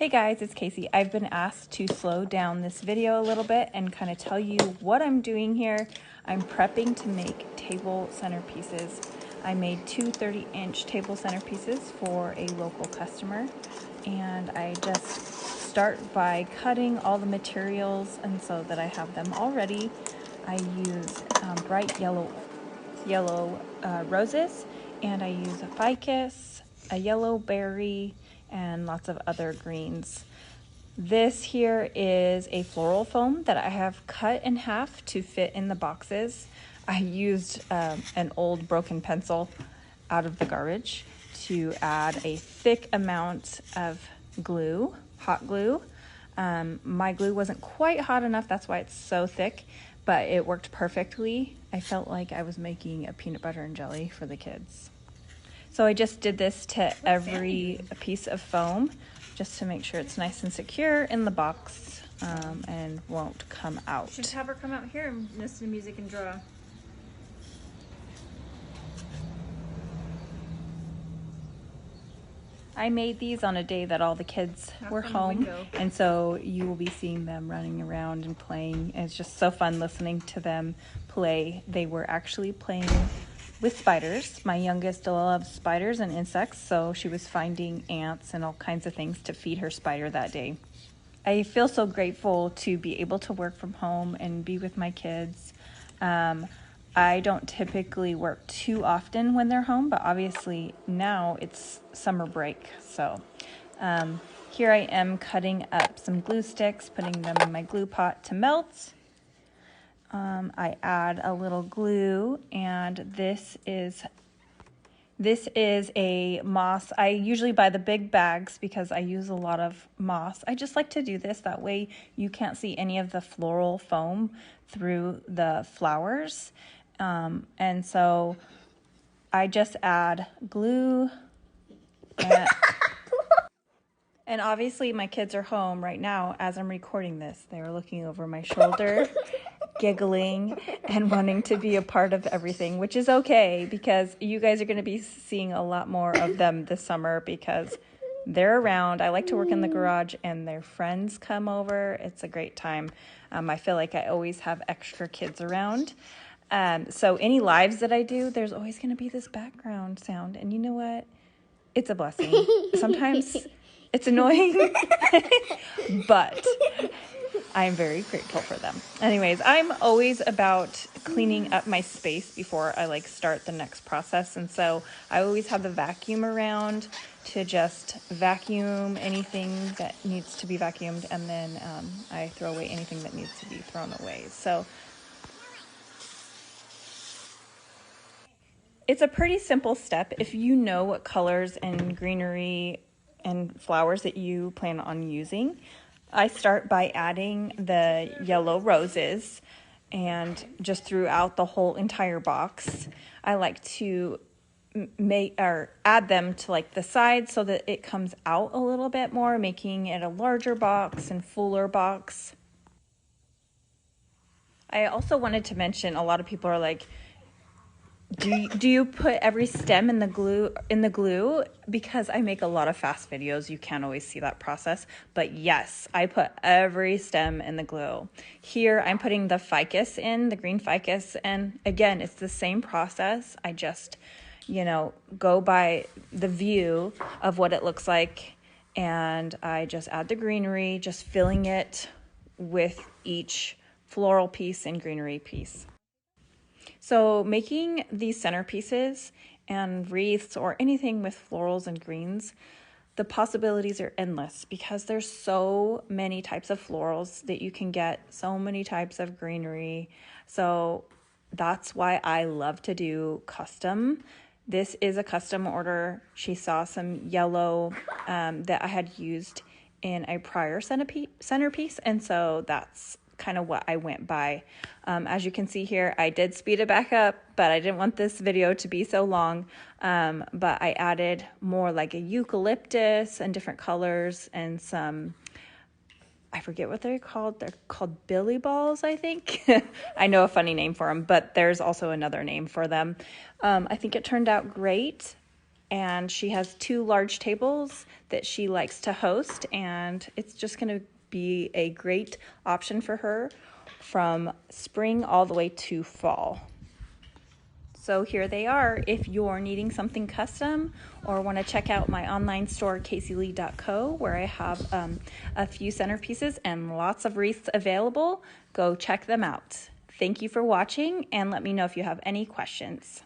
Hey guys, it's Casey. I've been asked to slow down this video a little bit and kind of tell you what I'm doing here. I'm prepping to make table centerpieces. I made two 30-inch table centerpieces for a local customer, and I just start by cutting all the materials, and so that I have them all ready, I use bright yellow roses, and I use a ficus, a yellow berry, and lots of other greens. This here is a floral foam that I have cut in half to fit in the boxes. I used an old broken pencil out of the garbage to add a thick amount of glue, hot glue. My glue wasn't quite hot enough, that's why it's so thick, but it worked perfectly. I felt like I was making a peanut butter and jelly for the kids. So I just did this to every piece of foam just to make sure it's nice and secure in the box and won't come out. Just have her come out here and listen to music and draw. I made these on a day that all the kids were home, and so you will be seeing them running around and playing. And it's just so fun listening to them play. They were actually playing with spiders. My youngest loves spiders and insects, so she was finding ants and all kinds of things to feed her spider that day. I feel so grateful to be able to work from home and be with my kids. I don't typically work too often when they're home, but obviously now it's summer break. So here I am cutting up some glue sticks, putting them in my glue pot to melt. I add a little glue, and this is a moss. I usually buy the big bags because I use a lot of moss. I just like to do this, that way you can't see any of the floral foam through the flowers. And so I just add glue, and obviously my kids are home right now as I'm recording this. They're looking over my shoulder, giggling and wanting to be a part of everything, which is okay because you guys are going to be seeing a lot more of them this summer because they're around. I like to work in the garage and their friends come over. It's a great time. I feel like I always have extra kids around. So any lives that I do, there's always going to be this background sound. And you know what? It's a blessing. Sometimes it's annoying, but I'm very grateful for them. Anyways, I'm always about cleaning up my space before I start the next process. And so I always have the vacuum around to just vacuum anything that needs to be vacuumed. And then I throw away anything that needs to be thrown away. So it's a pretty simple step if you know what colors and greenery and flowers that you plan on using. I start by adding the yellow roses, and just throughout the whole entire box, I like to add them to the sides so that it comes out a little bit more, making it a larger box and fuller box. I also wanted to mention, a lot of people are like, do you put every stem in the glue? Because I make a lot of fast videos, you can't always see that process. But yes, I put every stem in the glue. Here I'm putting the ficus in, the green ficus, and again, it's the same process. I just, go by the view of what it looks like, and I just add the greenery, just filling it with each floral piece and greenery piece. So making these centerpieces and wreaths or anything with florals and greens, the possibilities are endless because there's so many types of florals that you can get, so many types of greenery. So that's why I love to do custom. This is a custom order. She saw some yellow that I had used in a prior centerpiece, and so that's kind of what I went by. As you can see here, I did speed it back up, but I didn't want this video to be so long. But I added more like a eucalyptus and different colors and some, I forget what they're called. They're called billy balls, I think. I know a funny name for them, but there's also another name for them. I think it turned out great. and she has 2 large tables that she likes to host, and it's just going to be a great option for her from spring all the way to fall. So here they are. If you're needing something custom or want to check out my online store, caseylee.co, where I have a few centerpieces and lots of wreaths available, go check them out. Thank you for watching, and let me know if you have any questions.